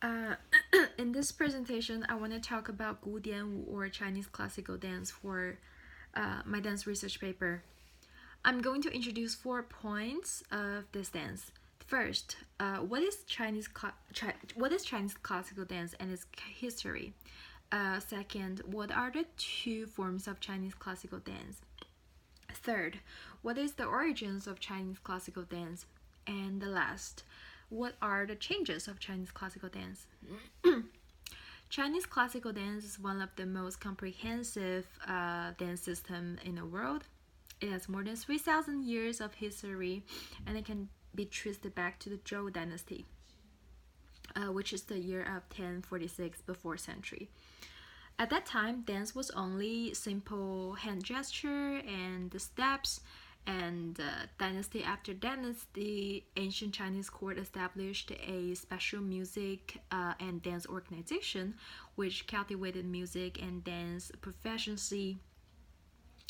Uh, in this presentation, I want to talk about 古典舞 or Chinese classical dance for my dance research paper. I'm going to introduce 4 points of this dance. First, what is Chinese classical dance and its history? Second, what are the two forms of Chinese classical dance? Third, what is the origins of Chinese classical dance? And the last, what are the changes of Chinese classical dance? Chinese classical dance is one of the most comprehensive dance systems in the world. It has more than 3,000 years of history, and it can be traced back to the Zhou dynasty, which is the year of 1046 before century. At that time, dance was only simple hand gesture and the steps, and dynasty after dynasty, ancient Chinese court established a special music and dance organization which cultivated music and dance proficiency.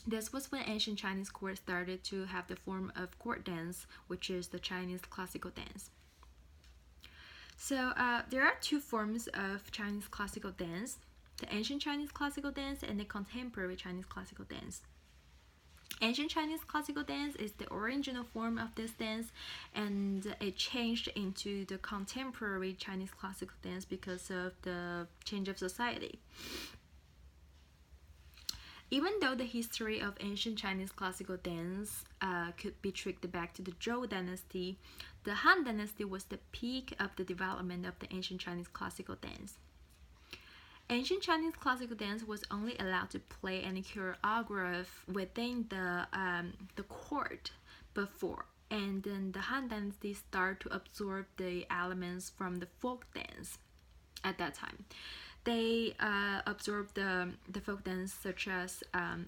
This was when ancient Chinese court started to have the form of court dance, which is the Chinese classical dance. So there are two forms of Chinese classical dance: the ancient Chinese classical dance and the contemporary Chinese classical dance. Ancient Chinese classical dance is the original form of this dance, and it changed into the contemporary Chinese classical dance because of the change of society. Even though the history of ancient Chinese classical dance could be traced back to the Zhou dynasty, the Han dynasty was the peak of the development of the ancient Chinese classical dance. Ancient Chinese classical dance was only allowed to play and choreograph within the court before, and then the Han dynasty started to absorb the elements from the folk dance at that time. They absorbed the folk dance such as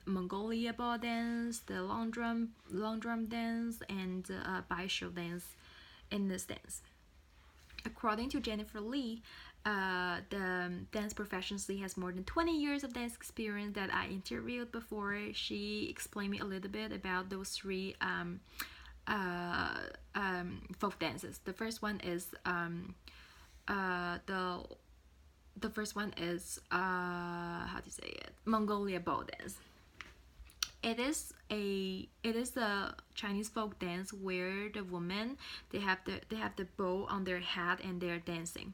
Mongolia ball dance, the long drum dance, and Baisho dance in this dance. According to Jennifer Lee, the dance proficiency has more than 20 years of dance experience that I interviewed before. She explained me a little bit about those three folk dances. The first one is the first one is how do you say it? Mongolia bow dance. It is a Chinese folk dance where the women they have the bow on their head and they're dancing.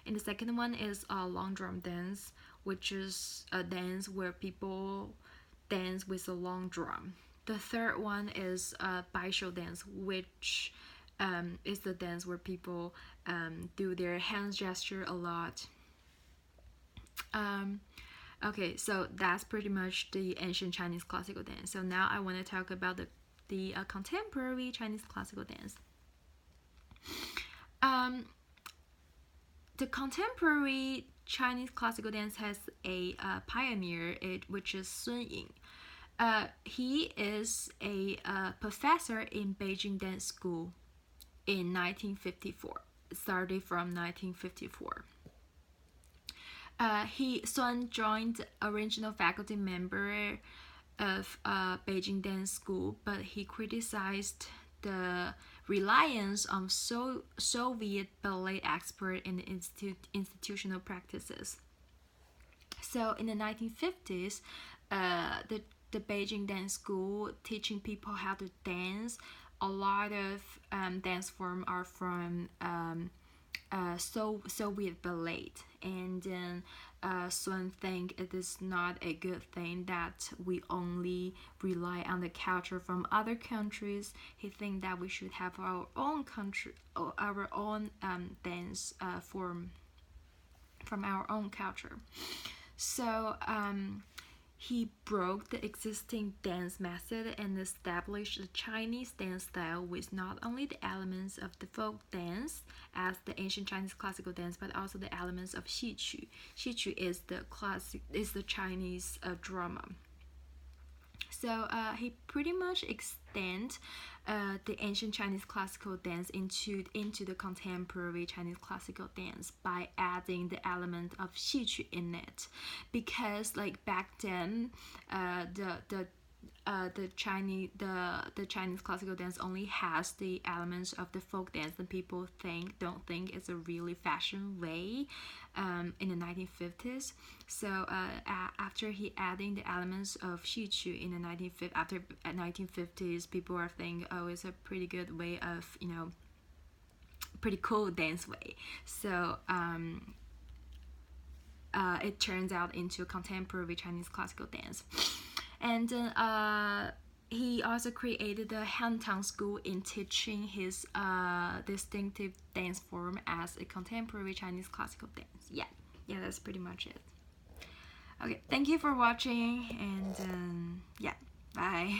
And the second one is a long drum dance, which is a dance where people dance with a long drum. The third one is a baisho dance, which is the dance where people do their hands gesture a lot. Okay, so that's pretty much the ancient Chinese classical dance. So now I want to talk about the contemporary Chinese classical dance. The contemporary Chinese classical dance has a pioneer, which is Sun Ying. He is a professor in Beijing Dance School in 1954. Started from 1954. Sun joined original faculty member of Beijing Dance School, but he criticized the reliance on Soviet ballet expert in institutional practices. So in the 1950s, the Beijing Dance School teaching people how to dance. A lot of dance forms are from Soviet ballet, and then Sun think it is not a good thing that we only rely on the culture from other countries. He think that we should have our own country, our own dance form from our own culture. So he broke the existing dance method and established a Chinese dance style with not only the elements of the folk dance as the ancient Chinese classical dance, but also the elements of xiqu. Xiqu is the Chinese drama. So he pretty much extend the ancient Chinese classical dance into the contemporary Chinese classical dance by adding the element of xiqu in it, because like back then, the the Chinese classical dance only has the elements of the folk dance that people don't think it's a really fashion way in the 1950s. So after he adding the elements of Xiqu in the 1950s, people are thinking, oh, it's a pretty good way of, pretty cool dance way. So it turns out into contemporary Chinese classical dance. And he also created the Hantang School in teaching his distinctive dance form as a contemporary Chinese classical dance. Yeah, that's pretty much it. Okay, thank you for watching, and yeah, bye.